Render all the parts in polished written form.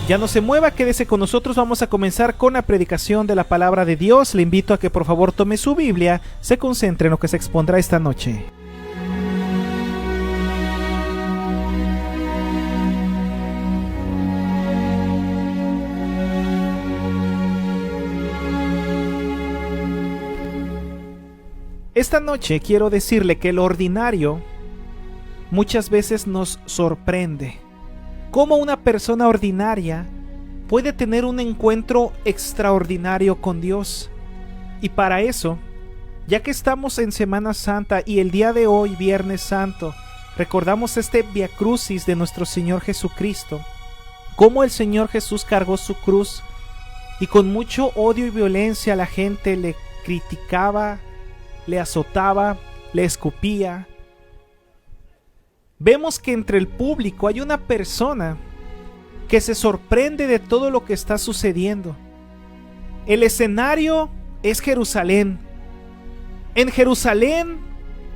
Ya no se mueva, quédese con nosotros, vamos a comenzar con la predicación de la palabra de Dios. Le invito a que por favor tome su Biblia, se concentre en lo que se expondrá esta noche. Esta noche quiero decirle que lo ordinario muchas veces nos sorprende. ¿Cómo una persona ordinaria puede tener un encuentro extraordinario con Dios? Y para eso, ya que estamos en Semana Santa y el día de hoy, Viernes Santo, recordamos este Via Crucis de nuestro Señor Jesucristo, cómo el Señor Jesús cargó su cruz y con mucho odio y violencia la gente le criticaba, le azotaba, le escupía. Vemos que entre el público hay una persona que se sorprende de todo lo que está sucediendo. El escenario es Jerusalén. En Jerusalén,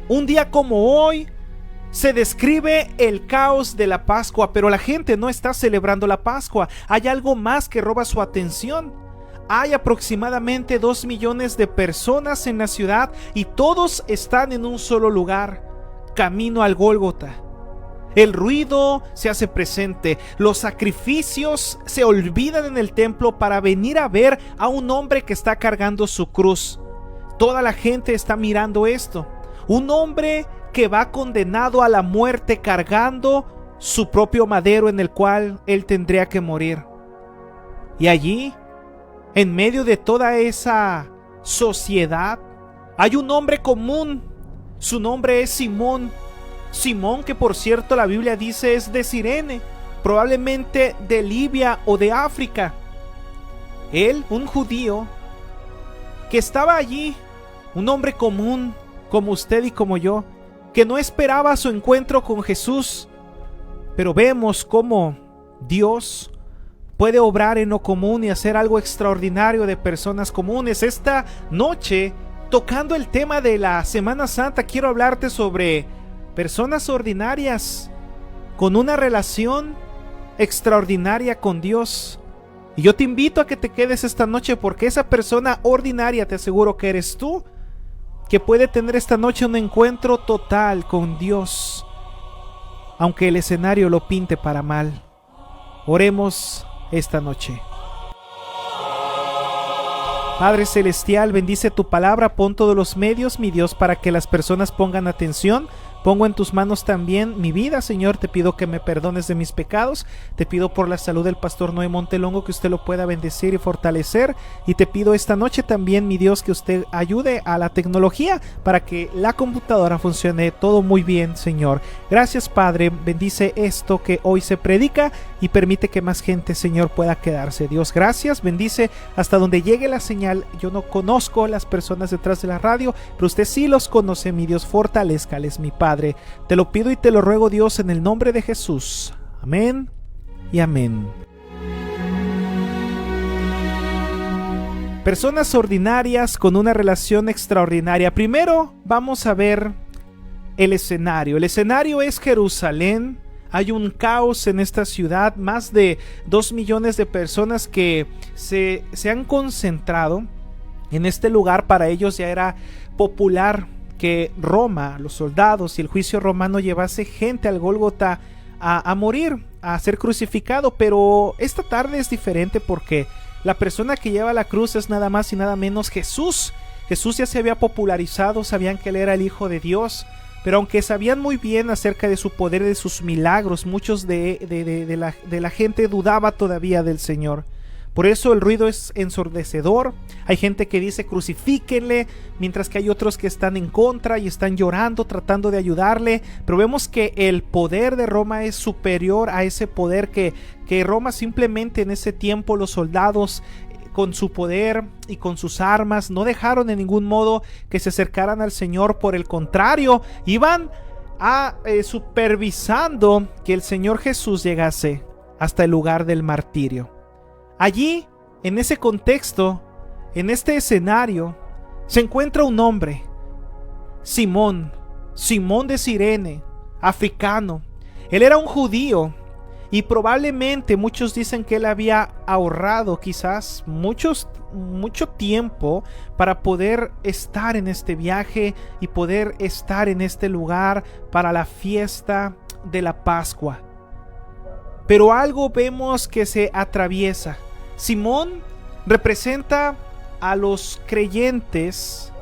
un día como hoy, se describe el caos de la Pascua, pero la gente no está celebrando la Pascua. Hay algo más que roba su atención. Hay aproximadamente 2 millones de personas en la ciudad y todos están en un solo lugar, camino al Gólgota. El ruido se hace presente, los sacrificios se olvidan en el templo para venir a ver a un hombre que está cargando su cruz. Toda la gente está mirando esto. Un hombre que va condenado a la muerte cargando su propio madero en el cual él tendría que morir. Y allí, en medio de toda esa sociedad, hay un hombre común. Su nombre es Simón. Simón, que por cierto la Biblia dice es de Cirene, probablemente de Libia o de África. Él, un judío, que estaba allí, un hombre común como usted y como yo, que no esperaba su encuentro con Jesús. Pero vemos cómo Dios puede obrar en lo común y hacer algo extraordinario de personas comunes. Esta noche, tocando el tema de la Semana Santa, quiero hablarte sobre personas ordinarias con una relación extraordinaria con Dios. Y yo te invito a que te quedes esta noche, porque esa persona ordinaria, te aseguro que eres tú, que puede tener esta noche un encuentro total con Dios, aunque el escenario lo pinte para mal. Oremos esta noche. Padre Celestial, bendice tu palabra, pon todos los medios, mi Dios, para que las personas pongan atención. Pongo en tus manos también mi vida, Señor. Te pido que me perdones de mis pecados. Te pido por la salud del pastor Noé Montelongo que usted lo pueda bendecir y fortalecer. Y te pido esta noche también, mi Dios, que usted ayude a la tecnología para que la computadora funcione todo muy bien, Señor. Gracias, Padre. Bendice esto que hoy se predica y permite que más gente, Señor, pueda quedarse. Dios, gracias. Bendice hasta donde llegue la señal. Yo no conozco a las personas detrás de la radio, pero usted sí los conoce, mi Dios. Fortalézcales, mi Padre. Te lo pido y te lo ruego, Dios, en el nombre de Jesús. Amén y amén. Personas ordinarias con una relación extraordinaria. Primero vamos a ver el escenario. El escenario es Jerusalén. Hay un caos en esta ciudad. Más de 2 millones de personas que se han concentrado en este lugar. Para ellos ya era popular que Roma, los soldados y el juicio romano llevase gente al Gólgota a morir, a ser crucificado. Pero esta tarde es diferente, porque la persona que lleva la cruz es nada más y nada menos Jesús. Jesús ya se había popularizado, sabían que él era el Hijo de Dios, pero aunque sabían muy bien acerca de su poder y de sus milagros, muchos de la gente dudaba todavía del Señor. Por eso el ruido es ensordecedor. Hay gente que dice crucifíquenle, mientras que hay otros que están en contra y están llorando, tratando de ayudarle. Pero vemos que el poder de Roma es superior a ese poder que Roma simplemente en ese tiempo los soldados con su poder y con sus armas no dejaron de ningún modo que se acercaran al Señor. Por el contrario, iban supervisando que el Señor Jesús llegase hasta el lugar del martirio. Allí, en ese contexto, en este escenario, se encuentra un hombre, Simón de Cirene, africano. Él era un judío Y probablemente muchos dicen que él había ahorrado quizás mucho tiempo para poder estar en este viaje y poder estar en este lugar para la fiesta de la Pascua. Pero algo vemos que se atraviesa. Simón representa a los creyentes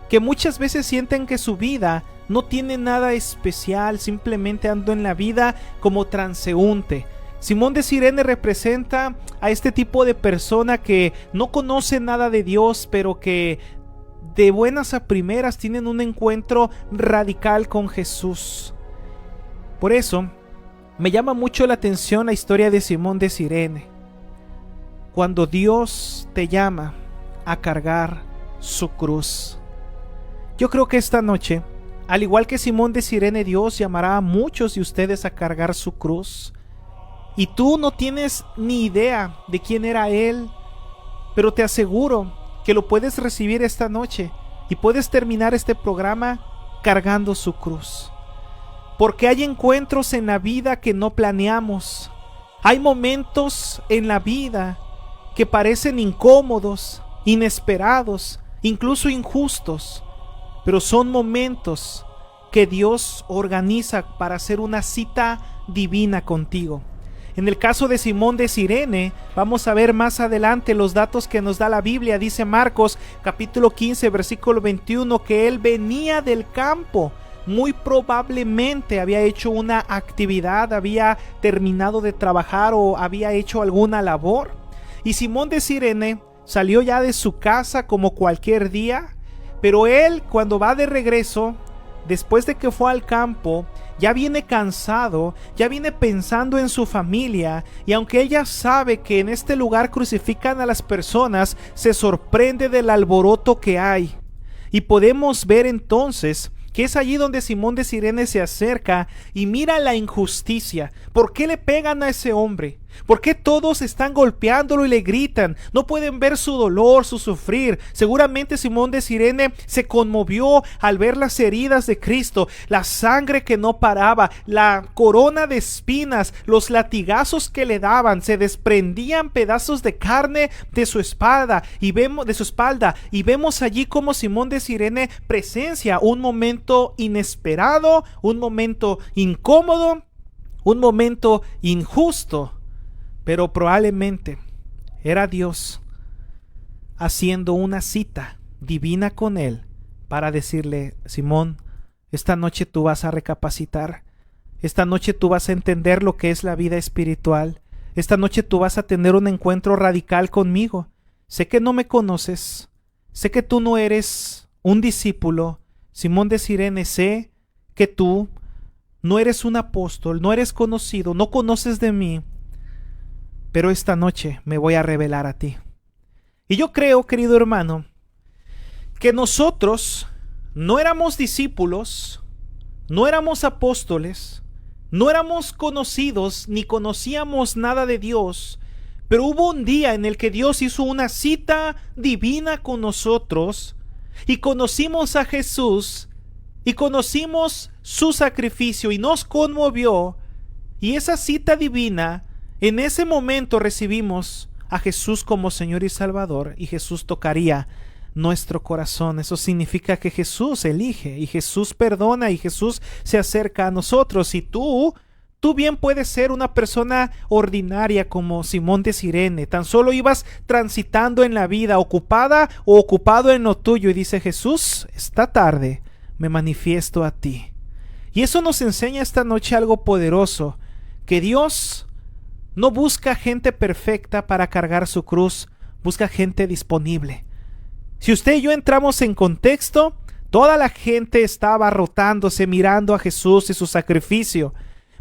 que muchas veces sienten que su vida no tiene nada especial, simplemente ando en la vida como transeúnte. Simón de Cirene representa a este tipo de persona que no conoce nada de Dios, pero que de buenas a primeras tienen un encuentro radical con Jesús. Por eso me llama mucho la atención la historia de Simón de Cirene. Cuando Dios te llama a cargar su cruz. Yo creo que esta noche, al igual que Simón de Cirene, Dios llamará a muchos de ustedes a cargar su cruz. Y tú no tienes ni idea de quién era Él, pero te aseguro que lo puedes recibir esta noche y puedes terminar este programa cargando su cruz. Porque hay encuentros en la vida que no planeamos. Hay momentos en la vida que parecen incómodos, inesperados, incluso injustos. Pero son momentos que Dios organiza para hacer una cita divina contigo. En el caso de Simón de Cirene, vamos a ver más adelante los datos que nos da la Biblia. Dice Marcos capítulo 15 versículo 21 que él venía del campo. Muy probablemente había hecho una actividad, había terminado de trabajar o había hecho alguna labor. Y Simón de Cirene salió ya de su casa como cualquier día. Pero él, cuando va de regreso, después de que fue al campo, ya viene cansado, ya viene pensando en su familia, y aunque ella sabe que en este lugar crucifican a las personas, se sorprende del alboroto que hay. Y podemos ver entonces que es allí donde Simón de Cirene se acerca y mira la injusticia. ¿Por qué le pegan a ese hombre? ¿Por qué todos están golpeándolo y le gritan? No pueden ver su dolor, su sufrir. Seguramente Simón de Cirene se conmovió al ver las heridas de Cristo, la sangre que no paraba, la corona de espinas, los latigazos que le daban, se desprendían pedazos de carne de su espalda y vemos allí como Simón de Cirene presencia un momento inesperado, un momento incómodo, un momento injusto. Pero probablemente era Dios haciendo una cita divina con él para decirle: Simón, esta noche tú vas a recapacitar, esta noche tú vas a entender lo que es la vida espiritual, esta noche tú vas a tener un encuentro radical conmigo. Sé que no me conoces, sé que tú no eres un discípulo, Simón de Cirene, sé que tú no eres un apóstol, no eres conocido, no conoces de mí, pero esta noche me voy a revelar a ti. Y yo creo, querido hermano, que nosotros no éramos discípulos, no éramos apóstoles, no éramos conocidos, ni conocíamos nada de Dios, pero hubo un día en el que Dios hizo una cita divina con nosotros y conocimos a Jesús y conocimos su sacrificio y nos conmovió, y esa cita divina, en ese momento recibimos a Jesús como Señor y Salvador, y Jesús tocaría nuestro corazón. Eso significa que Jesús elige y Jesús perdona y Jesús se acerca a nosotros. Y tú bien puedes ser una persona ordinaria como Simón de Cirene. Tan solo ibas transitando en la vida, ocupada o ocupado en lo tuyo, y dice: Jesús, esta tarde me manifiesto a ti. Y eso nos enseña esta noche algo poderoso, que Dios no busca gente perfecta para cargar su cruz, busca gente disponible. Si usted y yo entramos en contexto, toda la gente estaba rotándose mirando a Jesús y su sacrificio.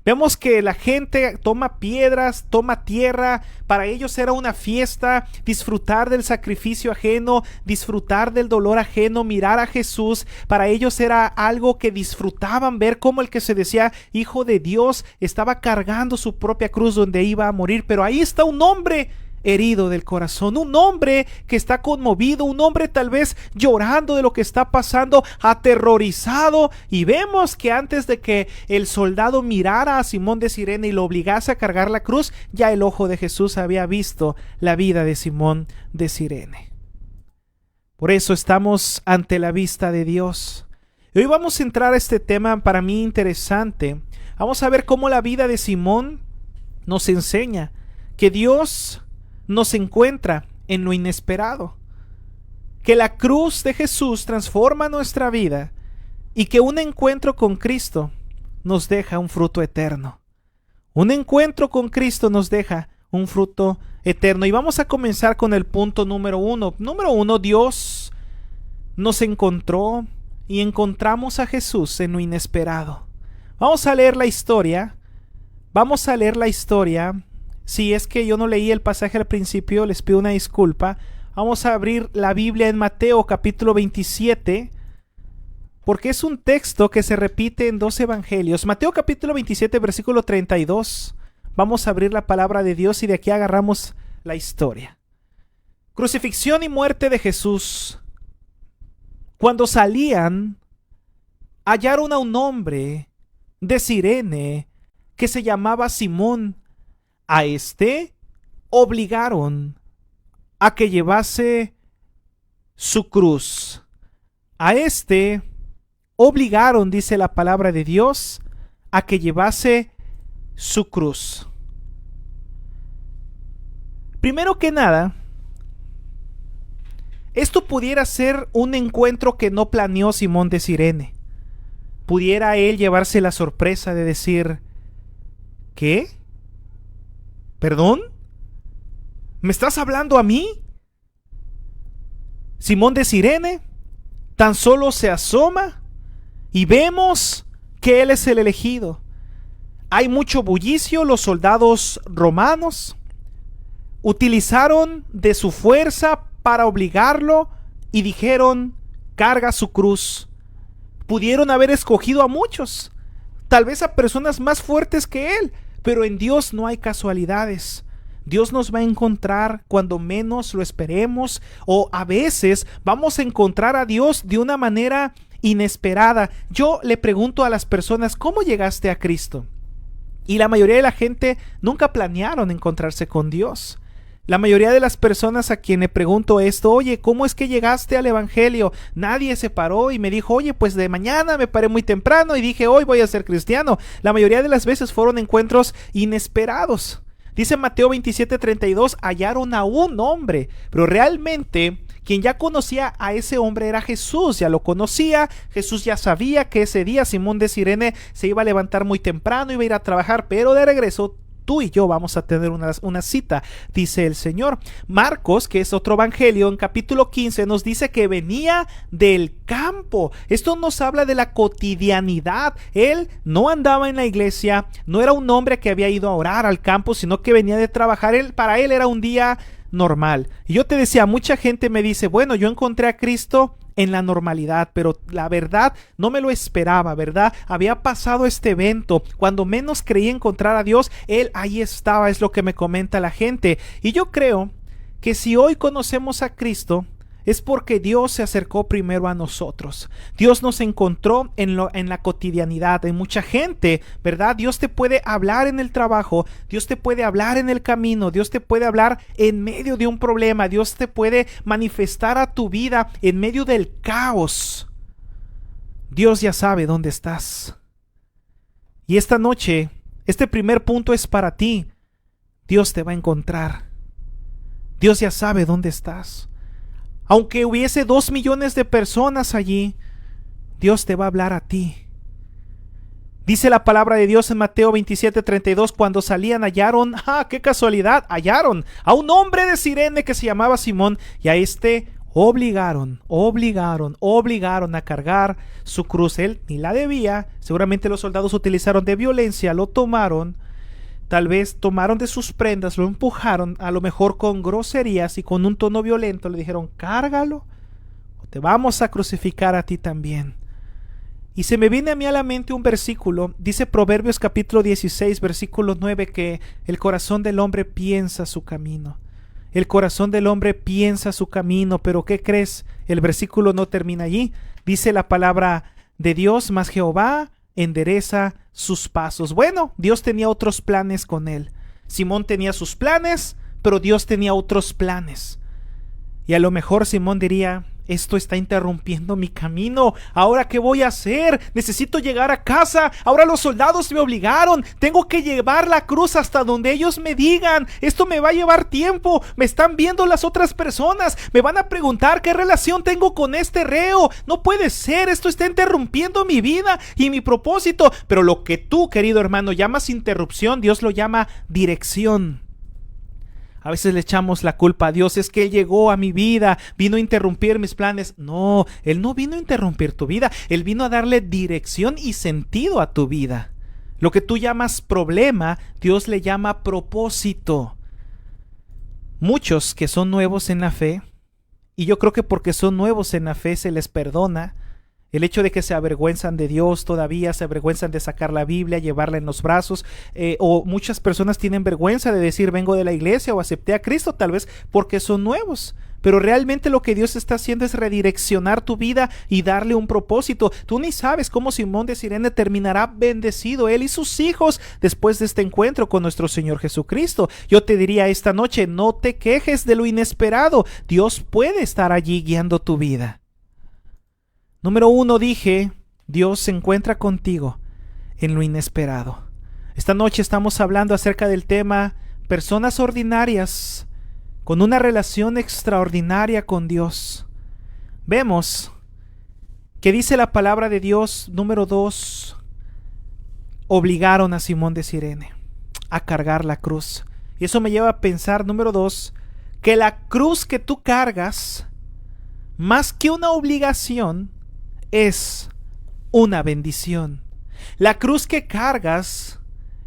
Vemos que la gente toma piedras, toma tierra. Para ellos era una fiesta, disfrutar del sacrificio ajeno, disfrutar del dolor ajeno, mirar a Jesús. Para ellos era algo que disfrutaban, ver cómo el que se decía Hijo de Dios estaba cargando su propia cruz donde iba a morir. Pero ahí está un hombre herido del corazón, un hombre que está conmovido, un hombre tal vez llorando de lo que está pasando, aterrorizado. Y vemos que antes de que el soldado mirara a Simón de Cirene y lo obligase a cargar la cruz, ya el ojo de Jesús había visto la vida de Simón de Cirene. Por eso estamos ante la vista de Dios. Y hoy vamos a entrar a este tema para mí interesante. Vamos a ver cómo la vida de Simón nos enseña que Dios nos encuentra en lo inesperado, que la cruz de Jesús transforma nuestra vida y que un encuentro con Cristo nos deja un fruto eterno. Un encuentro con Cristo nos deja un fruto eterno. Y vamos a comenzar con el punto número uno. Número uno, Dios nos encontró y encontramos a Jesús en lo inesperado. Vamos a leer la historia. Si es que yo no leí el pasaje al principio, les pido una disculpa. Vamos a abrir la Biblia en Mateo capítulo 27, porque es un texto que se repite en dos evangelios. Mateo capítulo 27, versículo 32. Vamos a abrir la palabra de Dios y de aquí agarramos la historia. Crucifixión y muerte de Jesús. Cuando salían, hallaron a un hombre de Cirene que se llamaba Simón. A este obligaron a que llevase su cruz. A este obligaron, dice la palabra de Dios, a que llevase su cruz. Primero que nada, esto pudiera ser un encuentro que no planeó Simón de Cirene. Pudiera él llevarse la sorpresa de decir, ¿qué? ¿Perdón? ¿Me estás hablando a mí? Simón de Cirene tan solo se asoma y vemos que él es el elegido. Hay mucho bullicio. Los soldados romanos utilizaron de su fuerza para obligarlo y dijeron, carga su cruz. Pudieron haber escogido a muchos, tal vez a personas más fuertes que él, pero en Dios no hay casualidades. Dios nos va a encontrar cuando menos lo esperemos, o a veces vamos a encontrar a Dios de una manera inesperada. Yo le pregunto a las personas, ¿cómo llegaste a Cristo? Y la mayoría de la gente nunca planearon encontrarse con Dios. La mayoría de las personas a quien le pregunto esto, oye, ¿cómo es que llegaste al evangelio? Nadie se paró y me dijo, oye, pues de mañana me paré muy temprano y dije, hoy voy a ser cristiano. La mayoría de las veces fueron encuentros inesperados. Dice Mateo 27:32, hallaron a un hombre, pero realmente quien ya conocía a ese hombre era Jesús, ya lo conocía. Jesús ya sabía que ese día Simón de Cirene se iba a levantar muy temprano, iba a ir a trabajar, pero de regreso tú y yo vamos a tener una cita, dice el Señor. Marcos, que es otro evangelio, en capítulo 15 nos dice que venía del campo. Esto nos habla de la cotidianidad. Él no andaba en la iglesia, no era un hombre que había ido a orar al campo, sino que venía de trabajar. Para él era un día normal. Y yo te decía, mucha gente me dice, bueno, yo encontré a Cristo en la normalidad, pero la verdad no me lo esperaba, ¿verdad? Había pasado este evento, cuando menos creí encontrar a Dios, Él ahí estaba, es lo que me comenta la gente. Y yo creo que si hoy conocemos a Cristo, es porque Dios se acercó primero a nosotros. Dios nos encontró en la cotidianidad, en mucha gente, ¿verdad? Dios te puede hablar en el trabajo, Dios te puede hablar en el camino, Dios te puede hablar en medio de un problema, Dios te puede manifestar a tu vida en medio del caos. Dios ya sabe dónde estás. Y esta noche, este primer punto es para ti. Dios te va a encontrar. Dios ya sabe dónde estás. Aunque hubiese 2 millones de personas allí, Dios te va a hablar a ti. Dice la palabra de Dios en Mateo 27:32, cuando salían hallaron, qué casualidad, hallaron a un hombre de Cirene que se llamaba Simón, y a este obligaron a cargar su cruz. Él ni la debía, seguramente los soldados utilizaron de violencia, lo tomaron. Tal vez tomaron de sus prendas, lo empujaron, a lo mejor con groserías y con un tono violento. Le dijeron, cárgalo o te vamos a crucificar a ti también. Y se me viene a mí a la mente un versículo. Dice Proverbios capítulo 16, versículo 9, que el corazón del hombre piensa su camino. El corazón del hombre piensa su camino, pero ¿qué crees? El versículo no termina allí. Dice la palabra de Dios, mas Jehová endereza sus pasos. Bueno, Dios tenía otros planes con él. Simón tenía sus planes, pero Dios tenía otros planes. Y a lo mejor Simón diría: esto está interrumpiendo mi camino. ¿Ahora qué voy a hacer? Necesito llegar a casa. Ahora los soldados me obligaron. Tengo que llevar la cruz hasta donde ellos me digan. Esto me va a llevar tiempo. Me están viendo las otras personas. Me van a preguntar qué relación tengo con este reo. No puede ser. Esto está interrumpiendo mi vida y mi propósito. Pero lo que tú, querido hermano, llamas interrupción, Dios lo llama dirección. A veces le echamos la culpa a Dios: es que Él llegó a mi vida, vino a interrumpir mis planes. No, Él no vino a interrumpir tu vida. Él vino a darle dirección y sentido a tu vida. Lo que tú llamas problema, Dios le llama propósito. Muchos que son nuevos en la fe, y yo creo que porque son nuevos en la fe se les perdona el hecho de que se avergüenzan de Dios todavía, se avergüenzan de sacar la Biblia, llevarla en los brazos, o muchas personas tienen vergüenza de decir vengo de la iglesia o acepté a Cristo, tal vez porque son nuevos. Pero realmente lo que Dios está haciendo es redireccionar tu vida y darle un propósito. Tú ni sabes cómo Simón de Cirene terminará bendecido, él y sus hijos, después de este encuentro con nuestro Señor Jesucristo. Yo te diría esta noche: no te quejes de lo inesperado. Dios puede estar allí guiando tu vida. Número 1, dije, Dios se encuentra contigo en lo inesperado. Esta noche estamos hablando acerca del tema personas ordinarias con una relación extraordinaria con Dios. Vemos que dice la palabra de Dios, número 2, obligaron a Simón de Cirene a cargar la cruz. Y eso me lleva a pensar, número 2, que la cruz que tú cargas, más que una obligación, es una bendición. La cruz que cargas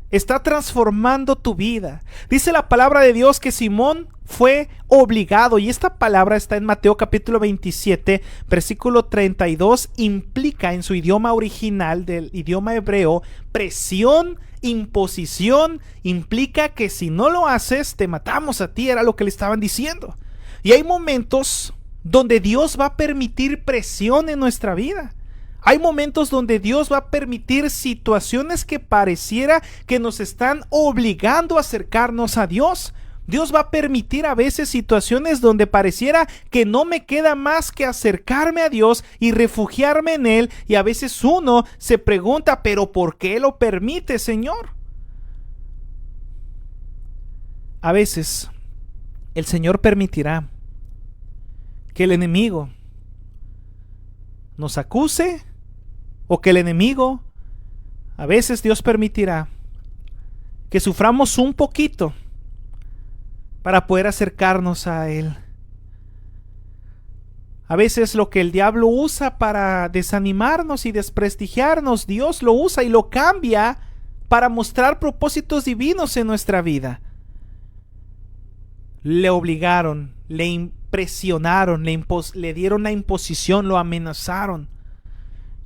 está transformando tu vida. Dice la palabra de Dios que Simón fue obligado, y esta palabra está en Mateo capítulo 27, versículo 32, implica en su idioma original, del idioma hebreo, presión, imposición, implica que si no lo haces te matamos a ti, era lo que le estaban diciendo. Y hay momentos donde Dios va a permitir presión en nuestra vida. Hay momentos donde Dios va a permitir situaciones que pareciera que nos están obligando a acercarnos a Dios. Dios va a permitir a veces situaciones donde pareciera que no me queda más que acercarme a Dios y refugiarme en Él. Y a veces uno se pregunta: ¿pero por qué lo permite, Señor? A veces el Señor permitirá que el enemigo nos acuse, o que el enemigo, a veces Dios permitirá que suframos un poquito para poder acercarnos a Él. A veces lo que el diablo usa para desanimarnos y desprestigiarnos, Dios lo usa y lo cambia para mostrar propósitos divinos en nuestra vida. Le obligaron, le presionaron, le dieron la imposición, lo amenazaron.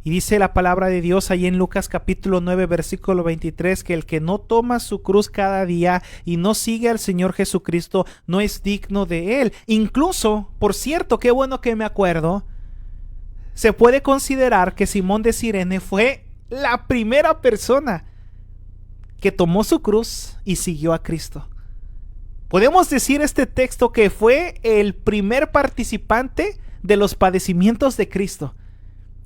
Y dice la palabra de Dios ahí en Lucas capítulo 9 versículo 23 que el que no toma su cruz cada día y no sigue al Señor Jesucristo no es digno de Él. Incluso, por cierto, qué bueno que me acuerdo, se puede considerar que Simón de Cirene fue la primera persona que tomó su cruz y siguió a Cristo. Podemos decir este texto que fue el primer participante de los padecimientos de Cristo.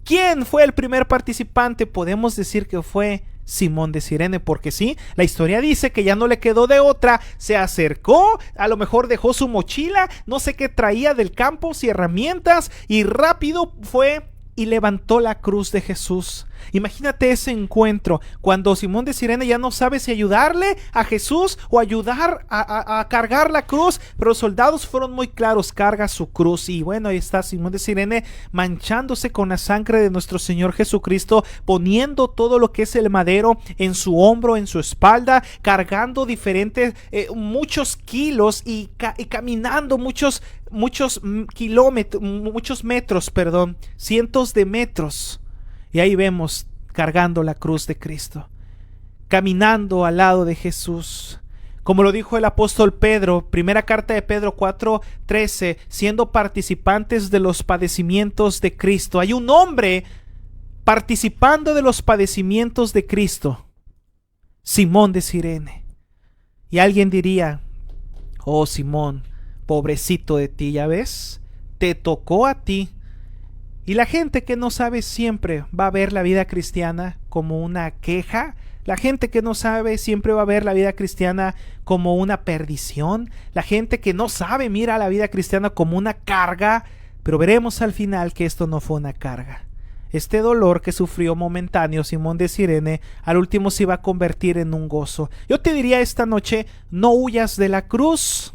¿Quién fue el primer participante? Podemos decir que fue Simón de Cirene, porque sí, la historia dice que ya no le quedó de otra, se acercó, a lo mejor dejó su mochila, no sé qué traía del campo, si herramientas, y rápido fue y levantó la cruz de Jesús. Imagínate ese encuentro cuando Simón de Cirene ya no sabe si ayudarle a Jesús o ayudar a cargar la cruz, pero los soldados fueron muy claros: carga su cruz. Y bueno, ahí está Simón de Cirene manchándose con la sangre de nuestro Señor Jesucristo, poniendo todo lo que es el madero en su hombro, en su espalda, cargando diferentes, muchos kilos y caminando muchos kilómetros, muchos metros, cientos de metros. Y ahí vemos cargando la cruz de Cristo, caminando al lado de Jesús, Como lo dijo el apóstol Pedro, primera carta de Pedro 4:13, siendo participantes de los padecimientos de Cristo. Hay un hombre participando de los padecimientos de Cristo, Simón de Cirene. Y alguien diría: oh Simón, pobrecito de ti, ya ves, te tocó a ti. Y la gente que no sabe siempre va a ver la vida cristiana como una queja. La gente que no sabe siempre va a ver la vida cristiana como una perdición. La gente que no sabe mira a la vida cristiana como una carga. Pero veremos al final que esto no fue una carga. Este dolor que sufrió momentáneo Simón de Cirene, al último se iba a convertir en un gozo. Yo te diría esta noche: no huyas de la cruz.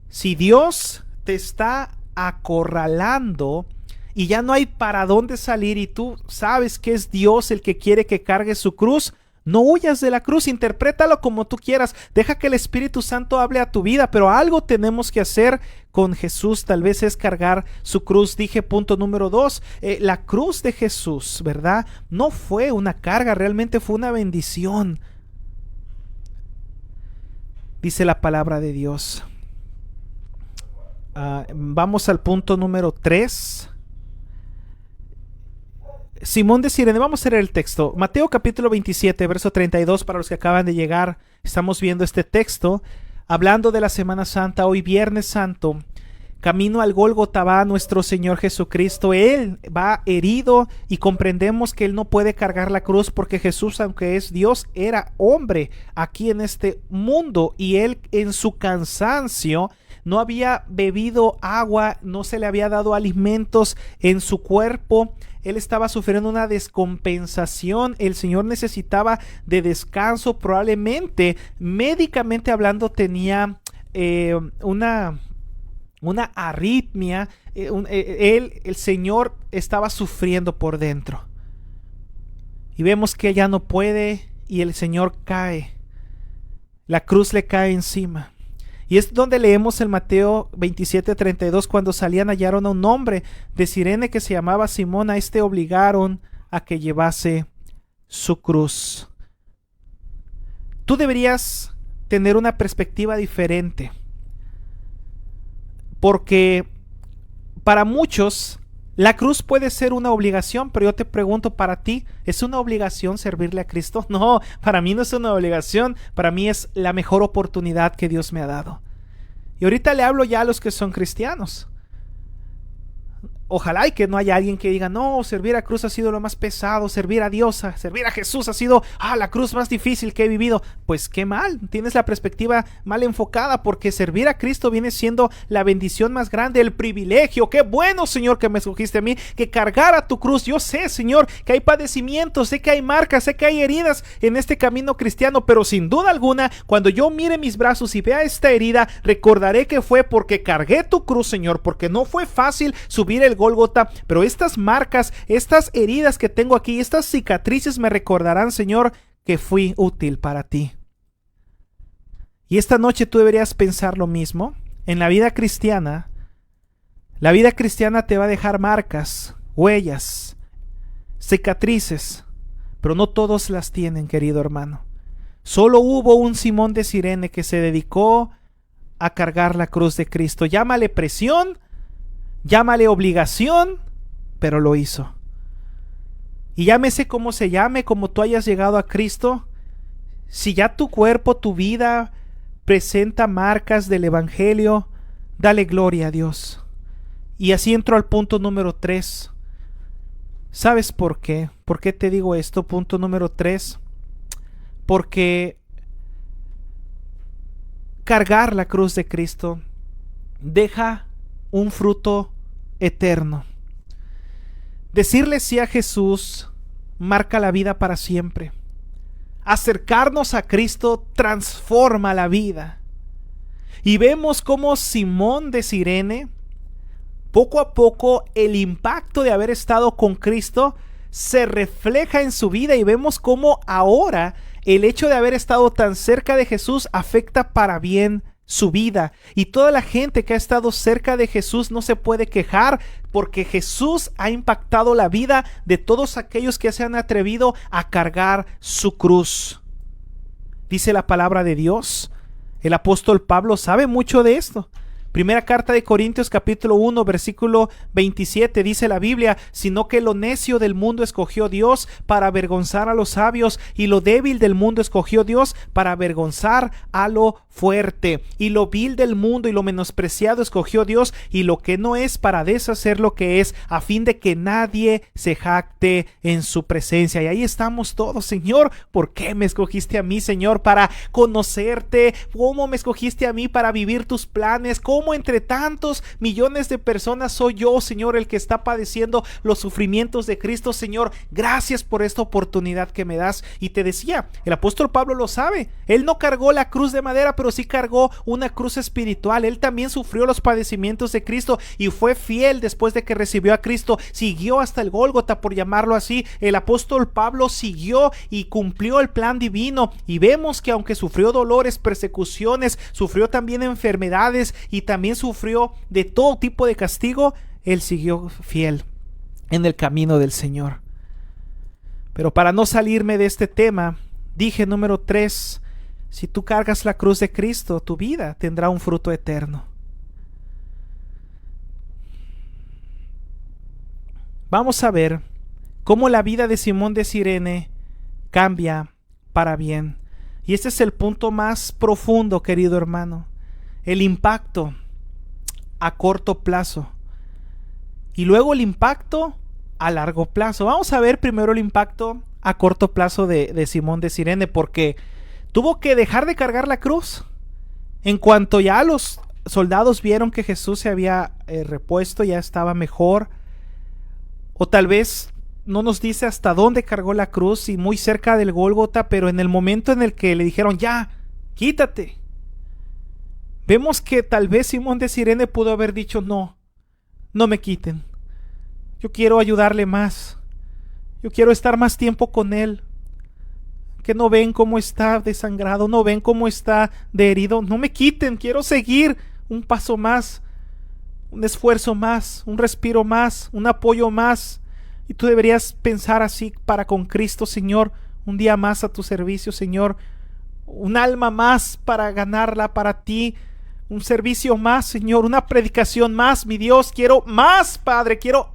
Si Dios te está acorralando y ya no hay para dónde salir, y tú sabes que es Dios el que quiere que cargues su cruz, no huyas de la cruz, interprétalo como tú quieras, deja que el Espíritu Santo hable a tu vida, pero algo tenemos que hacer con Jesús. Tal vez es cargar su cruz. Dije punto número 2, la cruz de Jesús, ¿verdad? No fue una carga, realmente fue una bendición. Dice la palabra de Dios. Vamos al punto número 3. Simón de Cirene, vamos a leer el texto. Mateo capítulo 27, verso 32, para los que acaban de llegar. Estamos viendo este texto, hablando de la Semana Santa, hoy Viernes Santo. Camino al Gólgota va nuestro Señor Jesucristo. Él va herido y comprendemos que Él no puede cargar la cruz porque Jesús, aunque es Dios, era hombre aquí en este mundo, y Él en su cansancio no había bebido agua, no se le había dado alimentos en su cuerpo. Él estaba sufriendo una descompensación. El Señor necesitaba de descanso. Probablemente, médicamente hablando, tenía una arritmia. El Señor estaba sufriendo por dentro. Y vemos que ya no puede y el Señor cae. La cruz le cae encima. Y es donde leemos en Mateo 27:32, cuando salían hallaron a un hombre de Cirene que se llamaba Simón. A este obligaron a que llevase su cruz. Tú deberías tener una perspectiva diferente, porque para muchos la cruz puede ser una obligación, pero yo te pregunto, para ti, ¿es una obligación servirle a Cristo? No, para mí no es una obligación, para mí es la mejor oportunidad que Dios me ha dado. Y ahorita le hablo ya a los que son cristianos. Ojalá y que no haya alguien que diga: no, servir a cruz ha sido lo más pesado, servir a Dios, servir a Jesús ha sido la cruz más difícil que he vivido. Pues qué mal, tienes la perspectiva mal enfocada, porque servir a Cristo viene siendo la bendición más grande, el privilegio. Qué bueno, Señor, que me escogiste a mí, que cargara tu cruz. Yo sé, Señor, que hay padecimientos, sé que hay marcas, sé que hay heridas en este camino cristiano, pero sin duda alguna, cuando yo mire mis brazos y vea esta herida, recordaré que fue porque cargué tu cruz, Señor, porque no fue fácil subir el Gólgota, pero estas marcas, estas heridas que tengo aquí, estas cicatrices me recordarán, Señor, que fui útil para ti. Y esta noche tú deberías pensar lo mismo. En la vida cristiana te va a dejar marcas, huellas, cicatrices, pero no todos las tienen, querido hermano. Solo hubo un Simón de Cirene que se dedicó a cargar la cruz de Cristo. Llámale presión, llámale obligación, pero lo hizo. Y llámese como se llame, como tú hayas llegado a Cristo, si ya tu cuerpo, tu vida presenta marcas del Evangelio, dale gloria a Dios. Y así entro al punto número 3. ¿Sabes por qué? ¿Por qué te digo esto? Punto número 3. Porque cargar la cruz de Cristo deja un fruto eterno. Decirle sí a Jesús marca la vida para siempre. Acercarnos a Cristo transforma la vida. Y vemos cómo Simón de Cirene, poco a poco, el impacto de haber estado con Cristo se refleja en su vida, y vemos cómo ahora el hecho de haber estado tan cerca de Jesús afecta para bien su vida. Y toda la gente que ha estado cerca de Jesús no se puede quejar, porque Jesús ha impactado la vida de todos aquellos que se han atrevido a cargar su cruz. dice la palabra de Dios. El apóstol Pablo sabe mucho de esto. Primera carta de Corintios capítulo 1 versículo 27 dice la Biblia: sino que lo necio del mundo escogió Dios para avergonzar a los sabios, y lo débil del mundo escogió Dios para avergonzar a lo fuerte, y lo vil del mundo y lo menospreciado escogió Dios, y lo que no es, para deshacer lo que es, a fin de que nadie se jacte en su presencia. Y ahí estamos todos. Señor, ¿por qué me escogiste a mí, Señor? Para conocerte. ¿Cómo me escogiste a mí para vivir tus planes? ¿Cómo entre tantos millones de personas soy yo, Señor, el que está padeciendo los sufrimientos de Cristo? Señor, gracias por esta oportunidad que me das. Y te decía, el apóstol Pablo lo sabe. Él no cargó la cruz de madera, pero sí cargó una cruz espiritual. Él también sufrió los padecimientos de Cristo y fue fiel después de que recibió a Cristo. Siguió hasta el Gólgota, por llamarlo así. El apóstol Pablo siguió y cumplió el plan divino. Y vemos que aunque sufrió dolores, persecuciones, sufrió también enfermedades y también sufrió de todo tipo de castigo, él siguió fiel en el camino del Señor. Pero para no salirme de este tema, dije número 3, si tú cargas la cruz de Cristo, tu vida tendrá un fruto eterno. Vamos a ver cómo la vida de Simón de Cirene cambia para bien. Y este es el punto más profundo, querido hermano. El impacto a corto plazo y luego el impacto a largo plazo. Vamos a ver primero el impacto a corto plazo de Simón de Cirene, porque tuvo que dejar de cargar la cruz. En cuanto ya los soldados vieron que Jesús se había repuesto, ya estaba mejor, o tal vez no nos dice hasta dónde cargó la cruz, y muy cerca del Gólgota, pero en el momento en el que le dijeron ya, quítate, vemos que tal vez Simón de Cirene pudo haber dicho no me quiten, yo quiero ayudarle más, yo quiero estar más tiempo con él. Que no ven cómo está desangrado, no ven cómo está de herido, no me quiten, quiero seguir un paso más, un esfuerzo más, un respiro más, un apoyo más. Y tú deberías pensar así para con Cristo: Señor, un día más a tu servicio, Señor, un alma más para ganarla para ti, un servicio más, Señor, una predicación más. Mi Dios, quiero más, Padre, quiero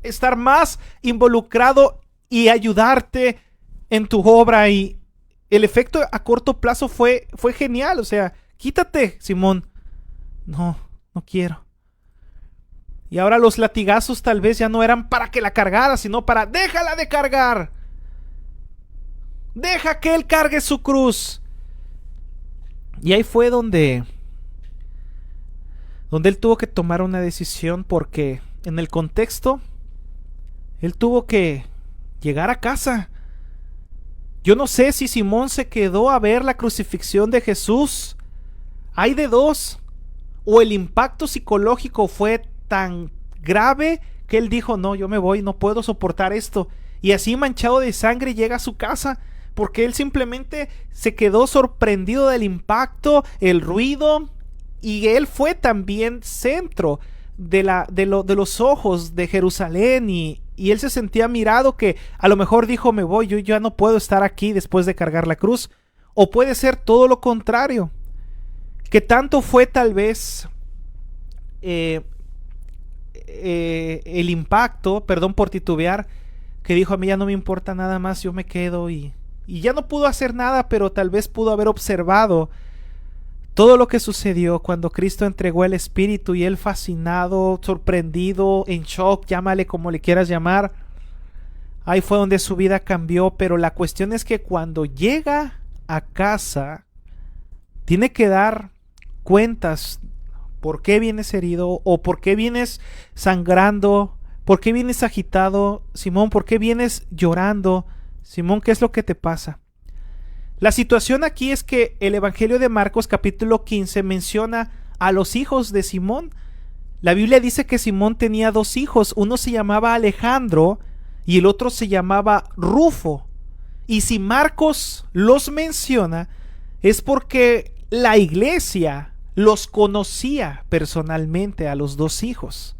estar más involucrado y ayudarte en tu obra. Y el efecto a corto plazo fue genial. O sea, quítate, Simón. No quiero. Y ahora los latigazos tal vez ya no eran para que la cargara, sino para: déjala de cargar, deja que él cargue su cruz. Y ahí fue donde él tuvo que tomar una decisión, porque en el contexto él tuvo que llegar a casa. Yo no sé si Simón se quedó a ver la crucifixión de Jesús. Hay de dos: o el impacto psicológico fue tan grave que él dijo: no, yo me voy, no puedo soportar esto, y así manchado de sangre llega a su casa, porque él simplemente se quedó sorprendido del impacto, el ruido, y él fue también centro de los ojos de Jerusalén, y él se sentía mirado, que a lo mejor dijo: me voy, yo ya no puedo estar aquí después de cargar la cruz. O puede ser todo lo contrario, que tanto fue tal vez el impacto, perdón por titubear, que dijo: a mí ya no me importa nada más, yo me quedo, y ya no pudo hacer nada, pero tal vez pudo haber observado todo lo que sucedió cuando Cristo entregó el Espíritu, y él fascinado, sorprendido, en shock, llámale como le quieras llamar. Ahí fue donde su vida cambió. Pero la cuestión es que cuando llega a casa tiene que dar cuentas. ¿Por qué vienes herido? ¿O por qué vienes sangrando? ¿Por qué vienes agitado, Simón? ¿Por qué vienes llorando? Simón, ¿qué es lo que te pasa? La situación aquí es que el Evangelio de Marcos capítulo 15 menciona a los hijos de Simón. La Biblia dice que Simón tenía 2 hijos. Uno se llamaba Alejandro y el otro se llamaba Rufo. Y si Marcos los menciona, es porque la iglesia los conocía personalmente a los 2 hijos.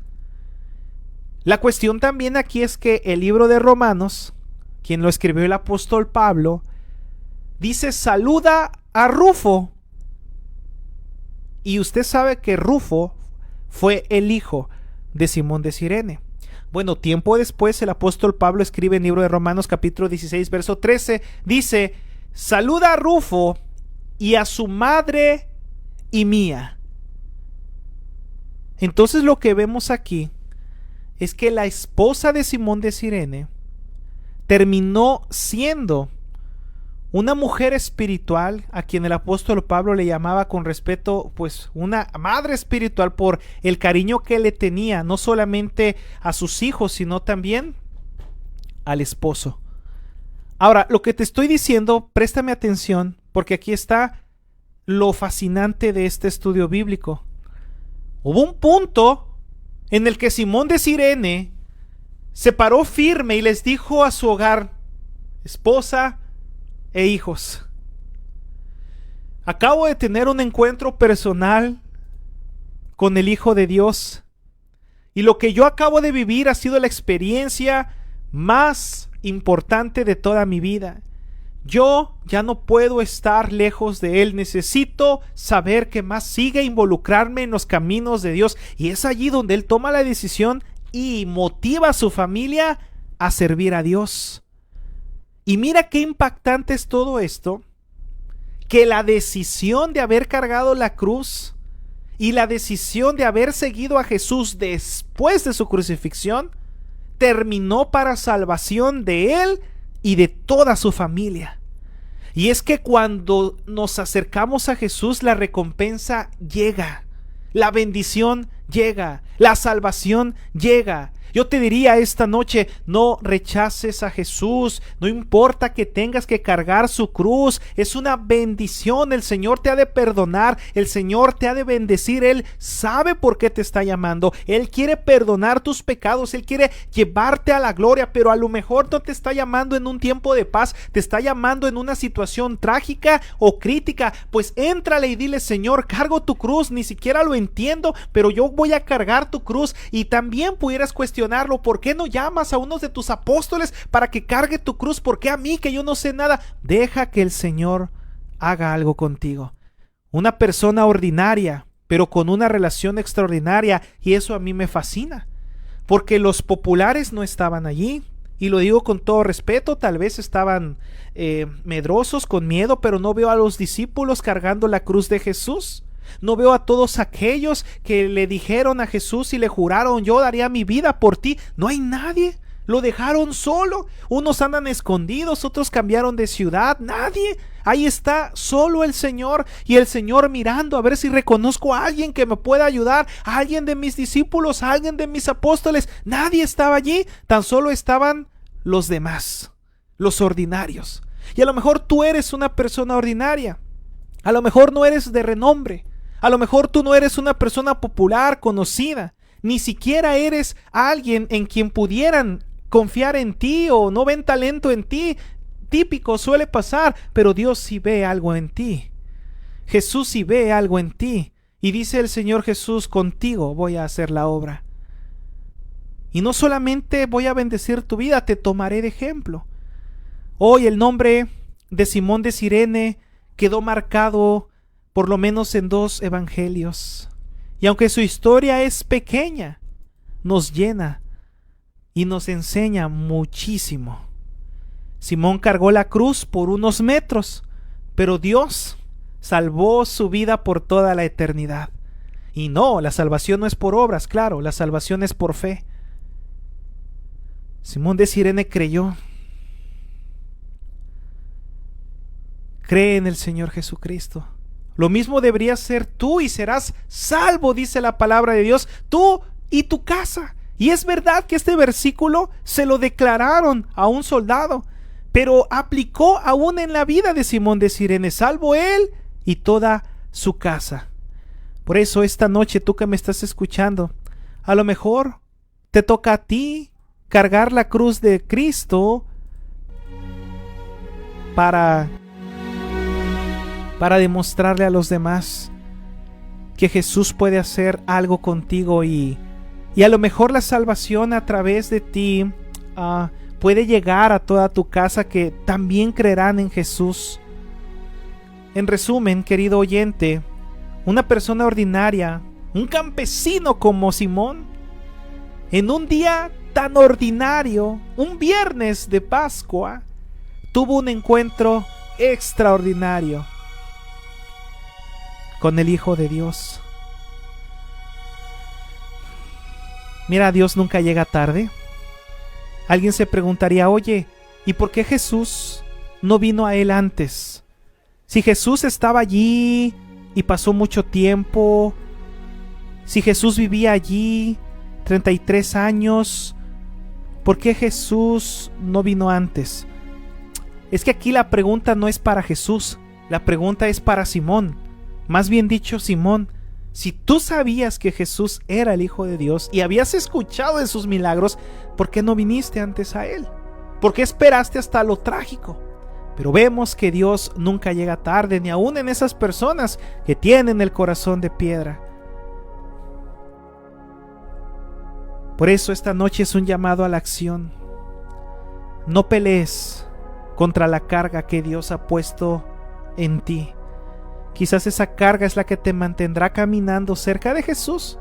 La cuestión también aquí es que el libro de Romanos, quien lo escribió el apóstol Pablo, dice: saluda a Rufo. Y usted sabe que Rufo fue el hijo de Simón de Cirene. Bueno, tiempo después el apóstol Pablo escribe en el libro de Romanos capítulo 16 verso 13, dice: saluda a Rufo y a su madre y mía. Entonces lo que vemos aquí es que la esposa de Simón de Cirene terminó siendo una mujer espiritual a quien el apóstol Pablo le llamaba con respeto, pues, una madre espiritual, por el cariño que le tenía no solamente a sus hijos, sino también al esposo. Ahora, lo que te estoy diciendo, préstame atención, porque aquí está lo fascinante de este estudio bíblico. Hubo un punto en el que Simón de Cirene se paró firme y les dijo a su hogar: esposa e hijos, acabo de tener un encuentro personal con el Hijo de Dios, y lo que yo acabo de vivir ha sido la experiencia más importante de toda mi vida. Yo ya no puedo estar lejos de Él. Necesito saber que más sigue involucrarme en los caminos de Dios. Y es allí donde Él toma la decisión y motiva a su familia a servir a Dios. Y mira qué impactante es todo esto, que la decisión de haber cargado la cruz y la decisión de haber seguido a Jesús después de su crucifixión terminó para salvación de Él y de toda su familia. Y es que cuando nos acercamos a Jesús, la recompensa llega, la bendición llega, la salvación llega. Yo te diría esta noche: no rechaces a Jesús, no importa que tengas que cargar su cruz, es una bendición. El Señor te ha de perdonar, el Señor te ha de bendecir. Él sabe por qué te está llamando, Él quiere perdonar tus pecados, Él quiere llevarte a la gloria, pero a lo mejor no te está llamando en un tiempo de paz, te está llamando en una situación trágica o crítica. Pues éntrale y dile: Señor, cargo tu cruz, ni siquiera lo entiendo, pero yo voy a cargar tu cruz. Y también pudieras cuestionarlo: ¿por qué no llamas a uno de tus apóstoles para que cargue tu cruz? ¿Por qué a mí, que yo no sé nada? Deja que el Señor haga algo contigo. Una persona ordinaria, pero con una relación extraordinaria, y eso a mí me fascina, porque los populares no estaban allí. Y lo digo con todo respeto, tal vez estaban medrosos, con miedo, pero no veo a los discípulos cargando la cruz de Jesús. No veo a todos aquellos que le dijeron a Jesús y le juraron: yo daría mi vida por ti. No hay nadie, lo dejaron solo. Unos andan escondidos, otros cambiaron de ciudad. Nadie, ahí está solo el Señor, y el Señor mirando a ver si reconozco a alguien que me pueda ayudar, a alguien de mis discípulos, a alguien de mis apóstoles. Nadie estaba allí, tan solo estaban los demás, los ordinarios. Y a lo mejor tú eres una persona ordinaria, a lo mejor no eres de renombre, a lo mejor tú no eres una persona popular, conocida, ni siquiera eres alguien en quien pudieran confiar en ti, o no ven talento en ti. Típico, suele pasar, pero Dios sí ve algo en ti. Jesús sí ve algo en ti. Y dice el Señor Jesús: contigo voy a hacer la obra. Y no solamente voy a bendecir tu vida, te tomaré de ejemplo. Hoy el nombre de Simón de Cirene quedó marcado por lo menos en 2 evangelios. Y aunque su historia es pequeña, nos llena y nos enseña muchísimo. Simón cargó la cruz por unos metros, pero Dios salvó su vida por toda la eternidad. Y no, la salvación no es por obras, claro, la salvación es por fe. Simón de Cirene creyó. Cree en el Señor Jesucristo. Lo mismo deberías ser tú, y serás salvo, dice la palabra de Dios, tú y tu casa. Y es verdad que este versículo se lo declararon a un soldado, pero aplicó aún en la vida de Simón de Cirene: salvo él y toda su casa. Por eso esta noche, tú que me estás escuchando, a lo mejor te toca a ti cargar la cruz de Cristo para demostrarle a los demás que Jesús puede hacer algo contigo, y a lo mejor la salvación a través de ti puede llegar a toda tu casa, que también creerán en Jesús. En resumen, querido oyente, una persona ordinaria, un campesino como Simón, en un día tan ordinario, un viernes de Pascua, tuvo un encuentro extraordinario con el Hijo de Dios. Mira, Dios nunca llega tarde. Alguien se preguntaría, oye, ¿y por qué Jesús no vino a él antes? Si Jesús estaba allí y pasó mucho tiempo, si Jesús vivía allí 33 años, ¿por qué Jesús no vino antes? Es que aquí la pregunta no es para Jesús, la pregunta es para Simón. Más bien dicho, Simón, si tú sabías que Jesús era el Hijo de Dios y habías escuchado de sus milagros, ¿por qué no viniste antes a él? ¿Por qué esperaste hasta lo trágico? Pero vemos que Dios nunca llega tarde, ni aún en esas personas que tienen el corazón de piedra. Por eso esta noche es un llamado a la acción. No pelees contra la carga que Dios ha puesto en ti. Quizás esa carga es la que te mantendrá caminando cerca de Jesús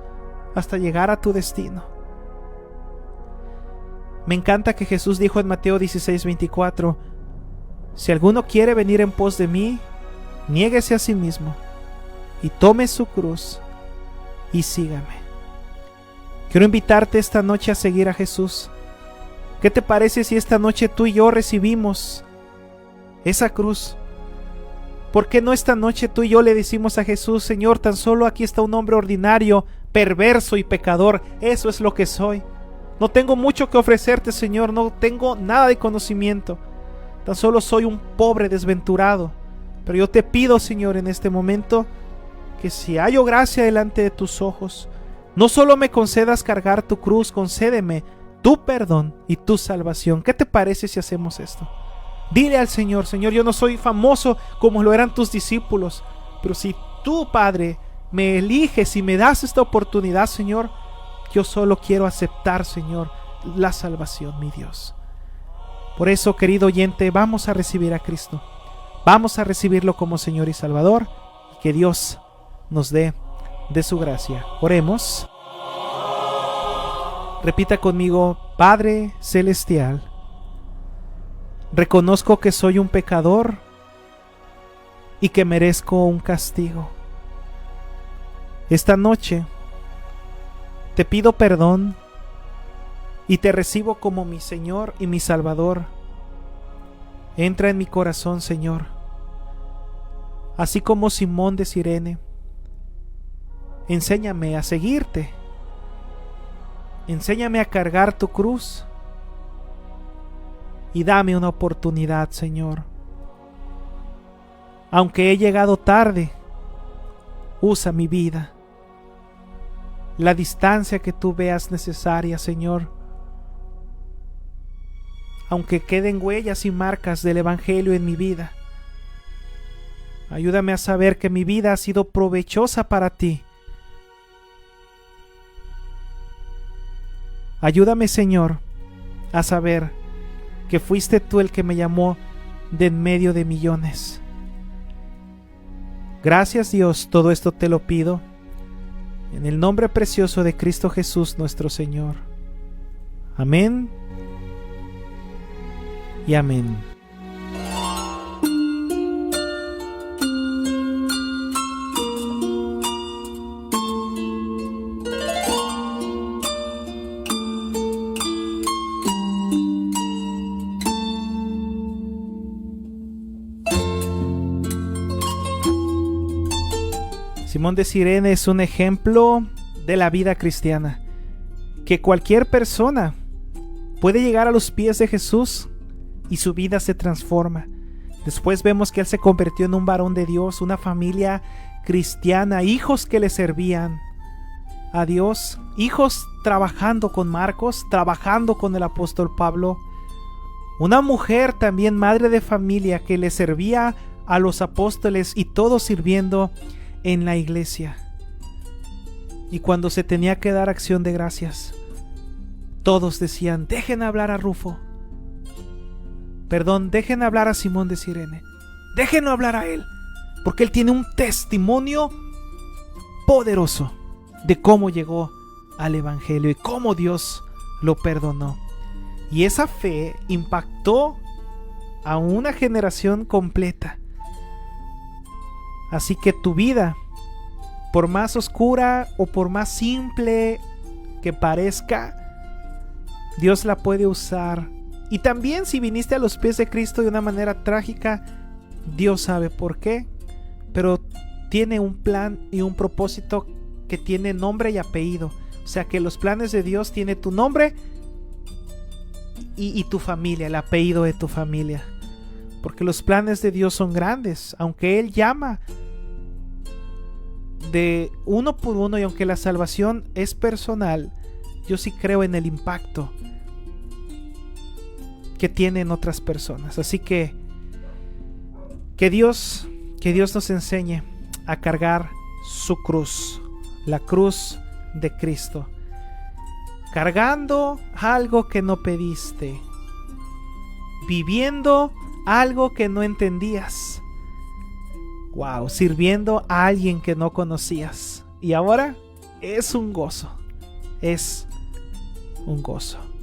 hasta llegar a tu destino. Me encanta que Jesús dijo en Mateo 16:24: si alguno quiere venir en pos de mí, niéguese a sí mismo y tome su cruz y sígame. Quiero invitarte esta noche a seguir a Jesús. ¿Qué te parece si esta noche tú y yo recibimos esa cruz? ¿Por qué no esta noche tú y yo le decimos a Jesús: Señor, tan solo aquí está un hombre ordinario, perverso y pecador, eso es lo que soy. No tengo mucho que ofrecerte, Señor, no tengo nada de conocimiento, tan solo soy un pobre desventurado. Pero yo te pido, Señor, en este momento, que si hallo gracia delante de tus ojos, no solo me concedas cargar tu cruz, concédeme tu perdón y tu salvación. ¿Qué te parece si hacemos esto? Dile al Señor: Señor, yo no soy famoso como lo eran tus discípulos, pero si tú, Padre, me eliges y me das esta oportunidad, Señor, yo solo quiero aceptar, Señor, la salvación, mi Dios. Por eso, querido oyente, vamos a recibir a Cristo. Vamos a recibirlo como Señor y Salvador, y que Dios nos dé de su gracia. Oremos. Repita conmigo: Padre Celestial, reconozco que soy un pecador y que merezco un castigo. Esta noche te pido perdón y te recibo como mi Señor y mi Salvador. Entra en mi corazón, Señor. Así como Simón de Cirene, enséñame a seguirte. Enséñame a cargar tu cruz. Y dame una oportunidad, Señor. Aunque he llegado tarde, usa mi vida. La distancia que tú veas necesaria, Señor. Aunque queden huellas y marcas del Evangelio en mi vida, ayúdame a saber que mi vida ha sido provechosa para ti. Ayúdame, Señor, a saber que fuiste tú el que me llamó de en medio de millones. Gracias, Dios, todo esto te lo pido en el nombre precioso de Cristo Jesús nuestro Señor. Amén y amén. Simón de Cirene es un ejemplo de la vida cristiana, que cualquier persona puede llegar a los pies de Jesús y su vida se transforma. Después vemos que él se convirtió en un varón de Dios, una familia cristiana, hijos que le servían a Dios, hijos trabajando con Marcos, trabajando con el apóstol Pablo, una mujer también madre de familia que le servía a los apóstoles y todos sirviendo en la iglesia. Y cuando se tenía que dar acción de gracias, todos decían: dejen hablar a Rufo. Perdón, dejen hablar a Simón de Cirene. Déjenlo hablar a él. porque él tiene un testimonio poderoso de cómo llegó al evangelio y cómo Dios lo perdonó. Y esa fe impactó a una generación completa. Así que tu vida, por más oscura o por más simple que parezca, Dios la puede usar. Y también si viniste a los pies de Cristo de una manera trágica, Dios sabe por qué, pero tiene un plan y un propósito que tiene nombre y apellido. O sea que los planes de Dios tienen tu nombre y tu familia, el apellido de tu familia. Porque los planes de Dios son grandes, aunque Él llama de uno por uno, y aunque la salvación es personal, yo sí creo en el impacto que tienen otras personas. Así que Dios nos enseñe a cargar su cruz, la cruz de Cristo, cargando algo que no pediste, viviendo algo que no entendías, sirviendo a alguien que no conocías, y ahora es un gozo, es un gozo.